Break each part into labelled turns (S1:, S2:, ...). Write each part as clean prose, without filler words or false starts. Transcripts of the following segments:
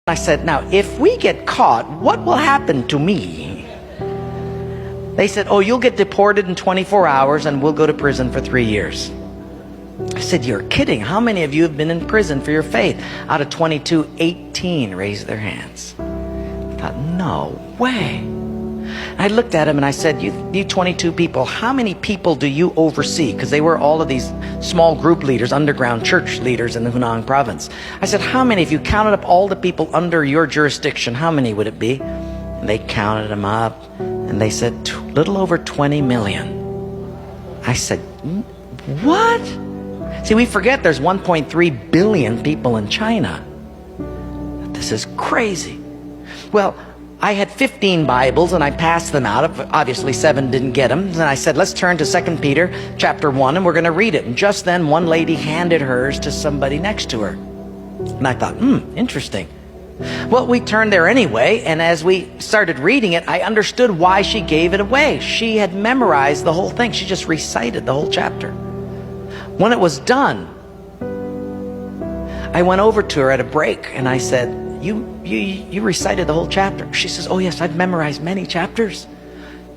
S1: I said, now, if we get caught, what will happen to me? They said, oh, you'll get deported in 24 hours and we'll go to prison for 3 years. I said, you're kidding. How many of you have been in prison for your faith? Out of 22, 18 raised their hands. I thought, no way. I looked at him and I said, you 22 people, how many people do you oversee? Because they were all of these small group leaders, underground church leaders in the Hunan province. I said, how many, if you counted up all the people under your jurisdiction, how many would it be? And they counted them up and they said, little over 20 million. I said, what? See, we forget there's 1.3 billion people in China. This is crazy. Well, I had 15 Bibles and I passed them out. Obviously 7 didn't get them. And I said, let's turn to 2 Peter chapter 1 and we're going to read it. And just then one lady handed hers to somebody next to her. And I thought, interesting. Well, we turned there anyway, and as we started reading it, I understood why she gave it away. She had memorized the whole thing. She just recited the whole chapter. When it was done, I went over to her at a break and I said, you recited the whole chapter. She says, oh yes, I've memorized many chapters.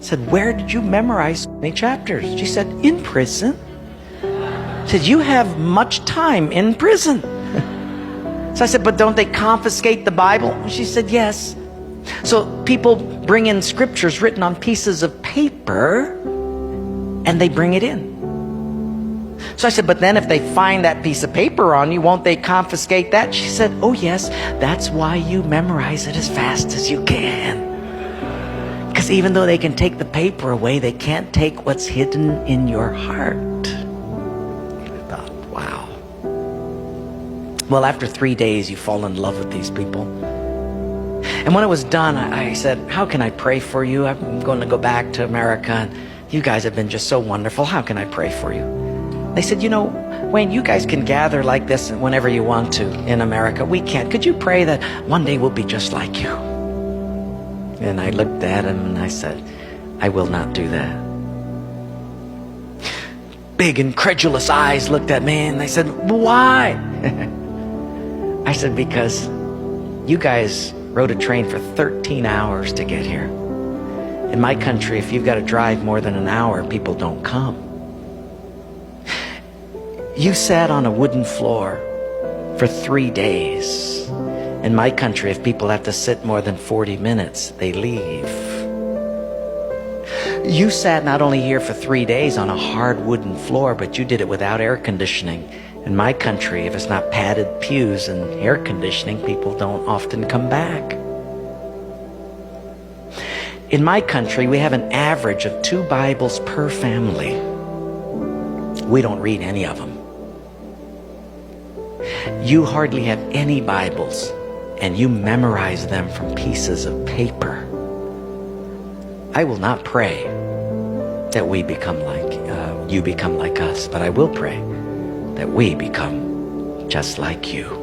S1: I said, where did you memorize many chapters? She said, in prison. I said, you have much time in prison. So I said, but don't they confiscate the Bible? She said, yes. So people bring in scriptures written on pieces of paper and they bring it in. So I said, but then if they find that piece of paper on you, won't they confiscate that? She said, oh yes, that's why you memorize it as fast as you can. Because even though they can take the paper away, they can't take what's hidden in your heart. I thought, wow. Well, after 3 days, you fall in love with these people. And when it was done, I said, how can I pray for you? I'm going to go back to America. And you guys have been just so wonderful. How can I pray for you? They said, you know, Wayne, you guys can gather like this whenever you want to in America. We can't. Could you pray that one day we'll be just like you? And I looked at him and I said, I will not do that. Big incredulous eyes looked at me and they said, why? I said, because you guys rode a train for 13 hours to get here. In my country, if you've got to drive more than an hour, people don't come. You sat on a wooden floor for 3 days. In my country, if people have to sit more than 40 minutes, they leave. You sat not only here for 3 days on a hard wooden floor, but you did it without air conditioning. In my country, if it's not padded pews and air conditioning, people don't often come back. In my country, we have an average of 2 Bibles per family. We don't read any of them. You hardly have any Bibles, and you memorize them from pieces of paper. I will not pray that we become like, you become like us, but I will pray that we become just like you.